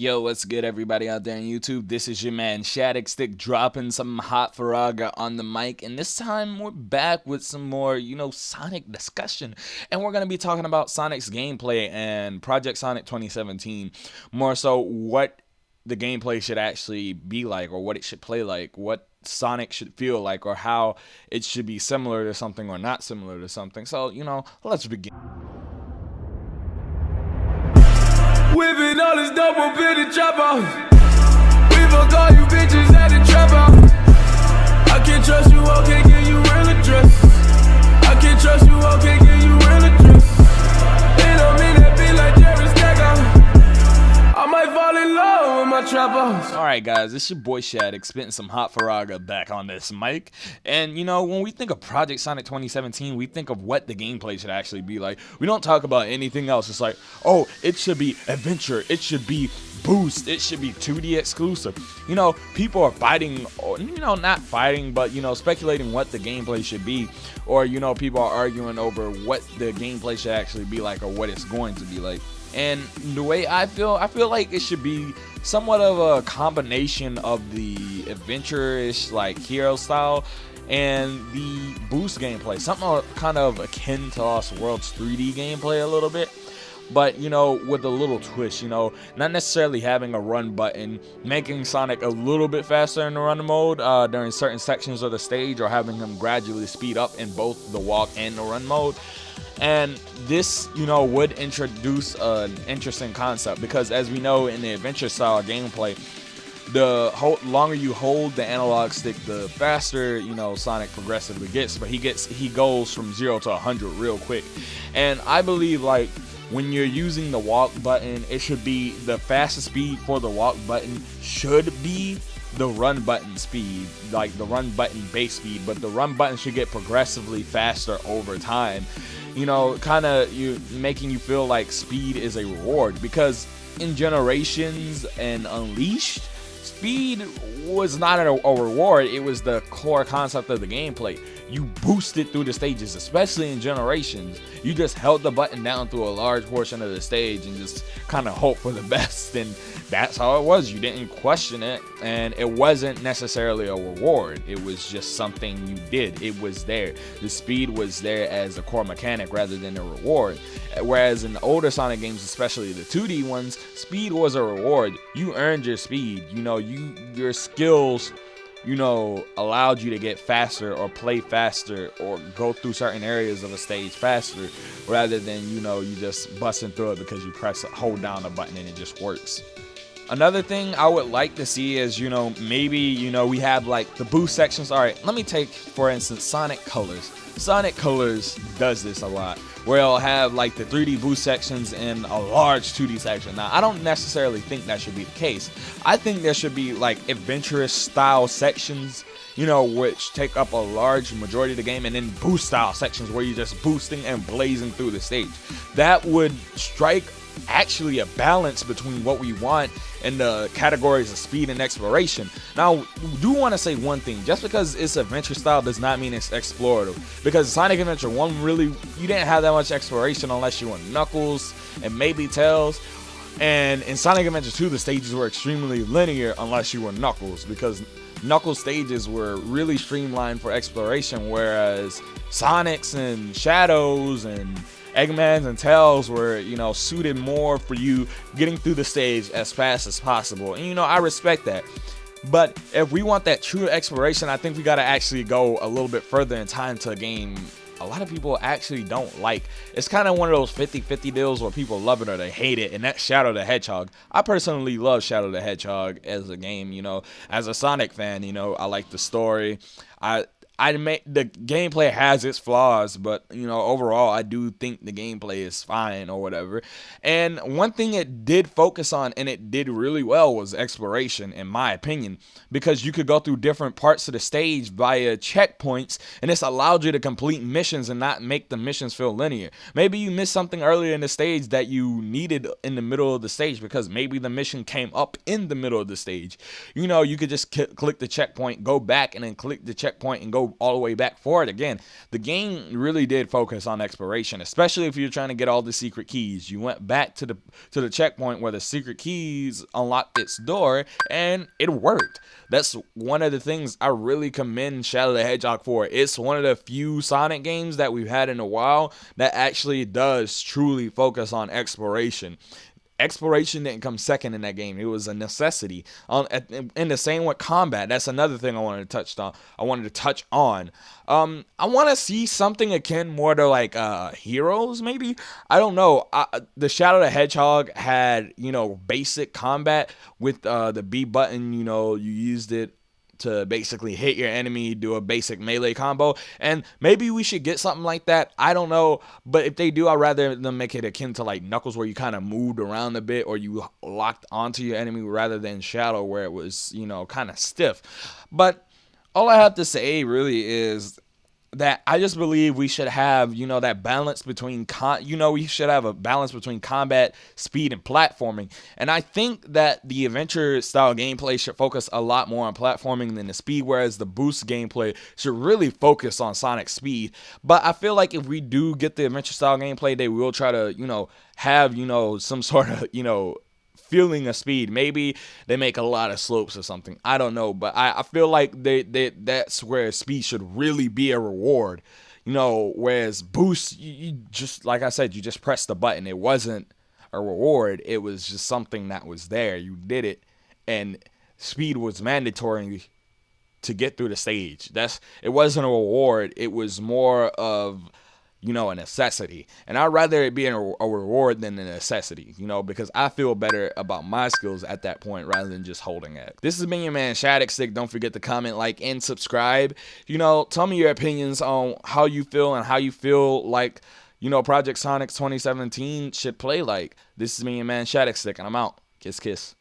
Yo, what's good, everybody out there on YouTube? This is your man Shadicstick dropping some hot Faraga on the mic, and this time we're back with some more, Sonic discussion, and we're gonna be talking about Sonic's gameplay and Project Sonic 2017. More so, what the gameplay should actually be like, or what it should play like, what Sonic should feel like, or how it should be similar to something or not similar to something. So, let's begin. Whipping all this double bitty trap house. We fuck all you bitches at the trap house. I can't trust you, I can't give you real address. I can't trust you, I can't give you real address. It don't mean that be like Jerry Stacker. I might fall in love with my trap house. Alright guys, it's your boy Shaddick spitting some hot Faraga back on this mic. And when we think of Project Sonic 2017, we think of what the gameplay should actually be like. We don't talk about anything else. It's like, oh, it should be adventure, it should be boost, it should be 2D exclusive. People are fighting, or not fighting, but speculating what the gameplay should be. Or people are arguing over what the gameplay should actually be like, or what it's going to be like. And the way I feel like it should be somewhat of a combination of the adventure-ish, like hero style, and the boost gameplay. Something kind of akin to Lost World's 3D gameplay a little bit. But, with a little twist, not necessarily having a run button, making Sonic a little bit faster in the run mode during certain sections of the stage, or having him gradually speed up in both the walk and the run mode. And this, would introduce an interesting concept, because as we know in the adventure style gameplay, the longer you hold the analog stick, the faster, Sonic progressively gets, but he goes from 0 to 100 real quick. And I believe, like, when you're using the walk button, it should be the fastest speed for the walk button should be the run button speed, like the run button base speed, but the run button should get progressively faster over time. Kind of making you feel like speed is a reward, because in Generations and Unleashed, speed was not a reward, it was the core concept of the gameplay. You boosted through the stages, especially in Generations. You just held the button down through a large portion of the stage and just kind of hope for the best, and that's how it was. You didn't question it, and it wasn't necessarily a reward. It was just something you did. It was there. The speed was there as a core mechanic rather than a reward. Whereas in the older Sonic games, especially the 2D ones, speed was a reward. You earned your speed. Your skills allowed you to get faster, or play faster, or go through certain areas of a stage faster, rather than you just busting through it because you hold down a button and it just works. Another thing I would like to see is, maybe, we have like the boost sections. All right, let me take, for instance, Sonic Colors. Sonic Colors does this a lot, where it'll have like the 3D boost sections and a large 2D section. Now, I don't necessarily think that should be the case. I think there should be like adventurous style sections, which take up a large majority of the game, and then boost style sections where you're just boosting and blazing through the stage. That would strike actually a balance between what we want in the categories of speed and exploration. Now, I do want to say one thing: just because it's adventure style does not mean it's explorative, because Sonic Adventure 1, really, you didn't have that much exploration unless you were Knuckles and maybe Tails. And in Sonic Adventure 2, the stages were extremely linear unless you were Knuckles, because Knuckles stages were really streamlined for exploration, whereas Sonic's and Shadows and Eggman's and Tails were, suited more for you getting through the stage as fast as possible. And, I respect that. But if we want that true exploration, I think we got to actually go a little bit further in time to a game a lot of people actually don't like. It's kind of one of those 50-50 deals where people love it or they hate it, and that's Shadow the Hedgehog. I personally love Shadow the Hedgehog as a game, as a Sonic fan, I like the story. The gameplay has its flaws, but overall I do think the gameplay is fine or whatever. And one thing it did focus on, and it did really well, was exploration, in my opinion, because you could go through different parts of the stage via checkpoints, and this allowed you to complete missions and not make the missions feel linear. Maybe you missed something earlier in the stage that you needed in the middle of the stage, because maybe the mission came up in the middle of the stage. You could just click the checkpoint, go back, and then click the checkpoint and go go all the way back for it again, the game really did focus on exploration, especially if you're trying to get all the secret keys. You went back to the checkpoint where the secret keys unlocked its door, and it worked. That's one of the things I really commend Shadow the Hedgehog for. It's one of the few Sonic games that we've had in a while that actually does truly focus on exploration. Exploration didn't come second in that game. It was a necessity. In the same with combat. That's another thing I wanted to touch on. I want to see something akin more to like Heroes, maybe. I don't know. The Shadow the Hedgehog had, basic combat with the B button. You used it to basically hit your enemy, do a basic melee combo, and maybe we should get something like that. I don't know, but if they do, I'd rather them make it akin to like Knuckles, where you kind of moved around a bit, or you locked onto your enemy, rather than Shadow, where it was, kind of stiff. But all I have to say really is that I just believe we should have, that balance between, we should have a balance between combat, speed, and platforming. And I think that the adventure style gameplay should focus a lot more on platforming than the speed, whereas the boost gameplay should really focus on Sonic speed. But I feel like if we do get the adventure style gameplay, they will try to, have, some sort of, feeling of speed. Maybe they make a lot of slopes or something. I don't know, but I feel like that's where speed should really be a reward. Whereas boost, you just, like I said, you just press the button. It wasn't a reward. It was just something that was there. You did it, and speed was mandatory to get through the stage. It wasn't a reward. It was more of a necessity. And I'd rather it be a reward than a necessity, because I feel better about my skills at that point rather than just holding it. This has been your man Shadicstick. Don't forget to comment, like, and subscribe. Tell me your opinions on how you feel and how you feel like, Project Sonic 2017 should play like. This is me, your man Shadicstick, and I'm out. Kiss, kiss.